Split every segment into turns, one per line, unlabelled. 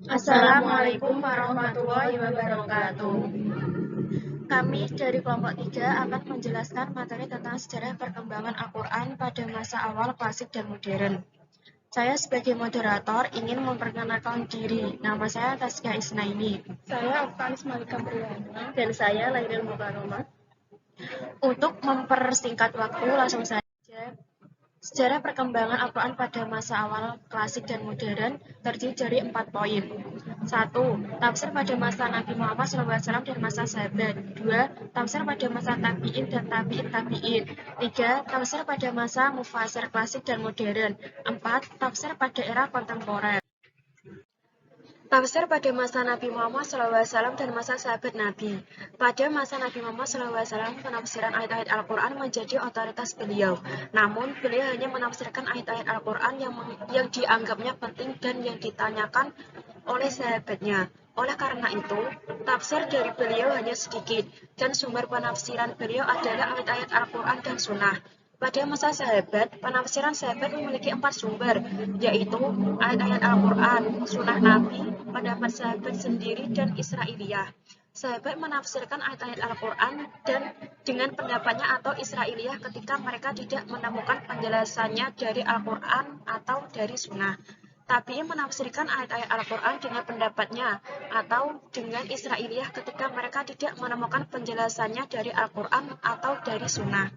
Assalamualaikum warahmatullahi wabarakatuh. Kami dari kelompok 3 akan menjelaskan materi tentang sejarah perkembangan Al-Quran pada masa awal klasik dan modern. Saya sebagai moderator ingin memperkenalkan diri. Nama saya Taskia Isnaini.
Saya Oktanis Malika Priyana.
Dan saya Lairil Mukaromah.
Untuk mempersingkat waktu, langsung saja. Sejarah perkembangan Al-Quran pada masa awal klasik dan modern terdiri dari 4 poin. 1. Tafsir pada masa Nabi Muhammad SAW dan masa sahabat. 2. Tafsir pada masa tabi'in dan tabi'in tabi'in. 3. Tafsir pada masa mufasir klasik dan modern. 4. Tafsir pada era kontemporer. Tafsir pada masa Nabi Muhammad SAW dan masa sahabat Nabi. Pada masa Nabi Muhammad SAW, penafsiran ayat-ayat Al-Quran menjadi otoritas beliau. Namun, beliau hanya menafsirkan ayat-ayat Al-Quran yang dianggapnya penting dan yang ditanyakan oleh sahabatnya. Oleh karena itu, tafsir dari beliau hanya sedikit, dan sumber penafsiran beliau adalah ayat-ayat Al-Quran dan Sunnah. Pada masa sahabat, penafsiran sahabat memiliki 4 sumber, yaitu ayat-ayat Al-Quran, Sunnah Nabi, pendapat sahabat sendiri, dan Israiliyah. Sahabat menafsirkan ayat-ayat Al-Quran dan dengan pendapatnya atau Israiliyah ketika mereka tidak menemukan penjelasannya dari Al-Quran atau dari Sunnah. Tabi'in menafsirkan ayat-ayat Al-Quran dengan pendapatnya atau dengan Israiliyah ketika mereka tidak menemukan penjelasannya dari Al-Quran atau dari Sunnah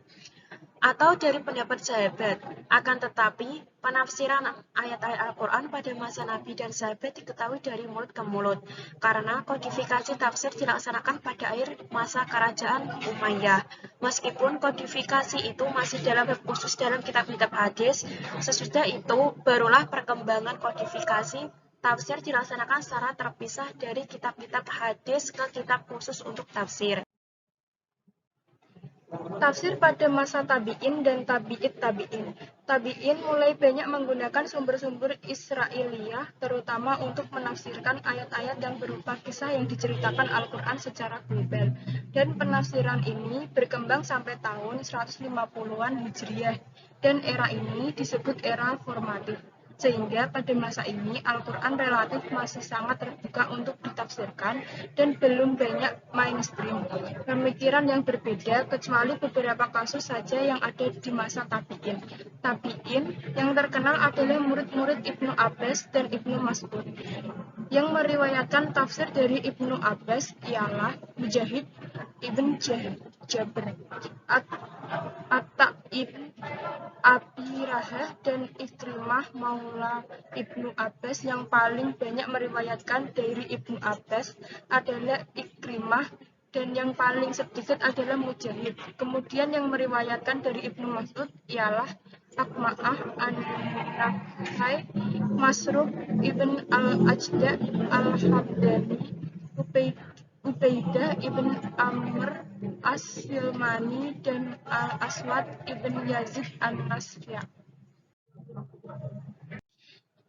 atau dari pendapat sahabat. Akan tetapi, penafsiran ayat-ayat Al-Quran pada masa Nabi dan sahabat diketahui dari mulut ke mulut, karena kodifikasi tafsir dilaksanakan pada akhir masa kerajaan Umayyah. Meskipun kodifikasi itu masih dalam bab khusus dalam kitab-kitab hadis, sesudah itu barulah perkembangan kodifikasi tafsir dilaksanakan secara terpisah dari kitab-kitab hadis ke kitab khusus untuk tafsir.
Tafsir pada masa tabi'in dan tabi'it tabi'in. Tabi'in mulai banyak menggunakan sumber-sumber Israiliyah, terutama untuk menafsirkan ayat-ayat yang berupa kisah yang diceritakan Al-Quran secara global. Dan penafsiran ini berkembang sampai tahun 150-an Hijriah, dan era ini disebut era formatif. Sehingga pada masa ini Al-Quran relatif masih sangat terbuka untuk ditafsirkan dan belum banyak mainstream pemikiran yang berbeda, kecuali beberapa kasus saja yang ada di masa tabi'in. Tabi'in yang terkenal adalah murid-murid Ibnu Abbas dan Ibnu Mas'ud. Yang meriwayatkan tafsir dari Ibnu Abbas ialah Mujahid Ibn Jabr, At-Ta'ib, Abi Rahah, dan Ikrimah Maula Ibnu Abbas. Yang paling banyak meriwayatkan dari Ibnu Abbas adalah Ikrimah, dan yang paling sedikit adalah Mujahid. Kemudian yang meriwayatkan dari Ibnu Mas'ud ialah Akma'ah An-Nahai, Masruq Ibn Al-Ajda Al-Habdani, Ubaidah Ibn Amr As-Silmani, dan Al-Aswad Ibn Yazid An-Nasri.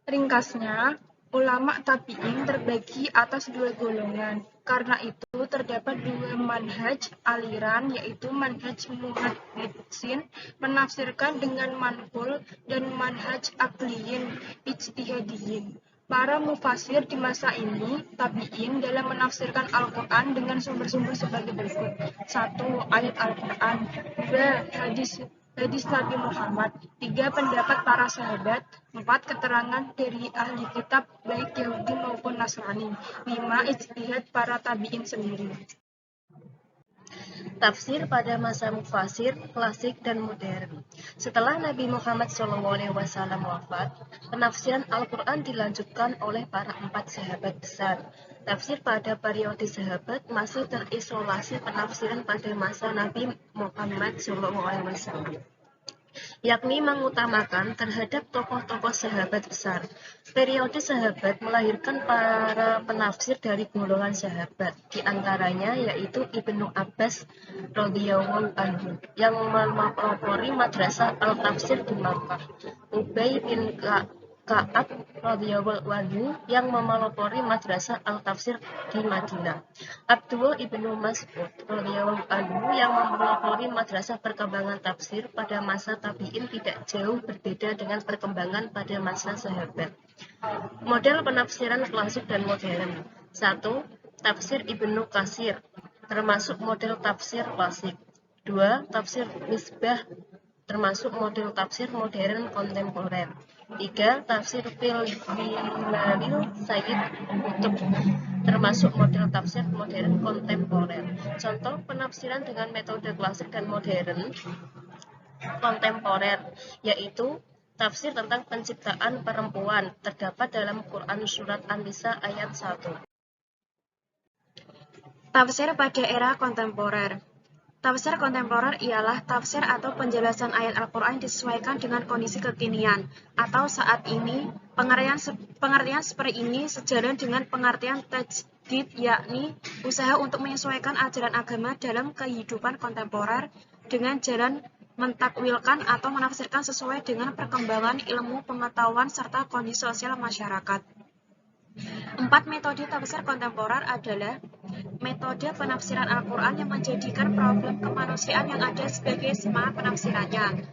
Ringkasnya, ulama tabi'in terbagi atas 2 golongan. Karena itu, terdapat 2 manhaj aliran, yaitu manhaj muhaddisin menafsirkan dengan manhul dan manhaj aqliyin ijtihadiyin. Para mufasir di masa ini, tabi'in, dalam menafsirkan Al-Quran dengan sumber-sumber sebagai berikut. 1. Ayat Al-Quran. 2. Hadis Nabi Muhammad. 3. Pendapat para sahabat. 4. Keterangan dari ahli kitab, baik Yahudi maupun Nasrani. 5. Ijtihad para tabi'in sendiri.
Tafsir pada masa mufasir, klasik, dan modern. Setelah Nabi Muhammad SAW wafat, penafsiran Al-Quran dilanjutkan oleh para 4 sahabat besar. Tafsir pada periode sahabat masih terisolasi penafsiran pada masa Nabi Muhammad SAW, yakni mengutamakan terhadap tokoh-tokoh sahabat besar. Periode sahabat melahirkan para penafsir dari golongan sahabat, di antaranya yaitu Ibnu Abbas radhiyallahu anhu yang mempelopori madrasah al-tafsir di Makkah, Ubay bin Ka'ab Ka'ab radhiyallahu anhu yang memelopori madrasah al-tafsir di Madinah. Abdullah ibnu Mas'ud radhiyallahu anhu yang memelopori madrasah perkembangan tafsir pada masa tabi'in tidak jauh berbeda dengan perkembangan pada masa sahabat. Model penafsiran klasik dan modern. 1. Tafsir Ibnu Katsir, termasuk model tafsir klasik. 2. Tafsir Misbah, termasuk model tafsir modern kontemporer. 3. Tafsir Fil-Bilalil Sayyid Qutb, termasuk model tafsir modern kontemporer. Contoh penafsiran dengan metode klasik dan modern kontemporer, yaitu tafsir tentang penciptaan perempuan, terdapat dalam Quran Surat An-Nisa ayat 1.
Tafsir pada era kontemporer. Tafsir kontemporer ialah tafsir atau penjelasan ayat Al-Quran disesuaikan dengan kondisi kekinian atau saat ini. Pengertian seperti ini sejalan dengan pengertian tajdid, yakni usaha untuk menyesuaikan ajaran agama dalam kehidupan kontemporer dengan jalan mentakwilkan atau menafsirkan sesuai dengan perkembangan ilmu pengetahuan serta kondisi sosial masyarakat. 4 metode tafsir kontemporer adalah metode penafsiran Al-Quran yang menjadikan problem kemanusiaan yang ada sebagai semangat penafsirannya.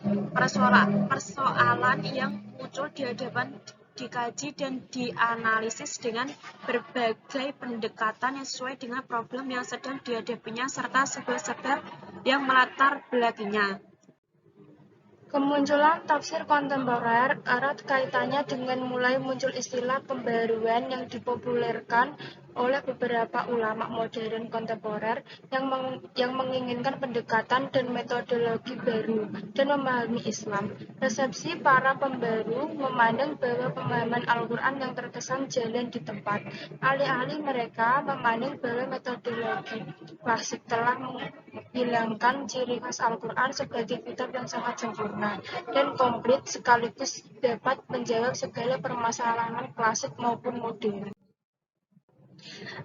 Persoalan yang muncul di hadapan dikaji dan dianalisis dengan berbagai pendekatan yang sesuai dengan problem yang sedang dihadapinya serta sebab-sebab yang melatar belakanginya.
Kemunculan tafsir kontemporer erat kaitannya dengan mulai muncul istilah pembaruan yang dipopulerkan oleh beberapa ulama modern kontemporer yang menginginkan pendekatan dan metodologi baru dan memahami Islam. Resepsi para pembaru memandang bahwa pemahaman Al-Quran yang terkesan jalan di tempat. Alih-alih mereka memandang bahwa metodologi klasik telah menghilangkan ciri khas Al-Quran sebagai kitab yang sangat sempurna dan komplit sekaligus dapat menjawab segala permasalahan klasik maupun modern.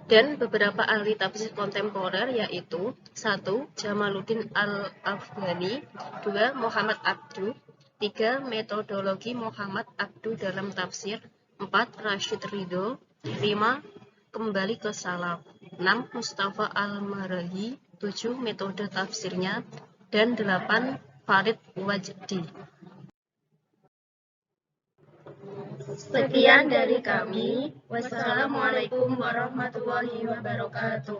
Dan beberapa ahli tafsir kontemporer yaitu 1. Jamaluddin Al-Afghani, 2. Muhammad Abduh, 3. Metodologi Muhammad Abduh dalam tafsir, 4. Rashid Ridho, 5. Kembali ke Salaf, 6. Mustafa Al-Marahi, 7. Metode tafsirnya, dan 8. Farid Wajdi.
Sekian dari kami. Wassalamualaikum warahmatullahi wabarakatuh.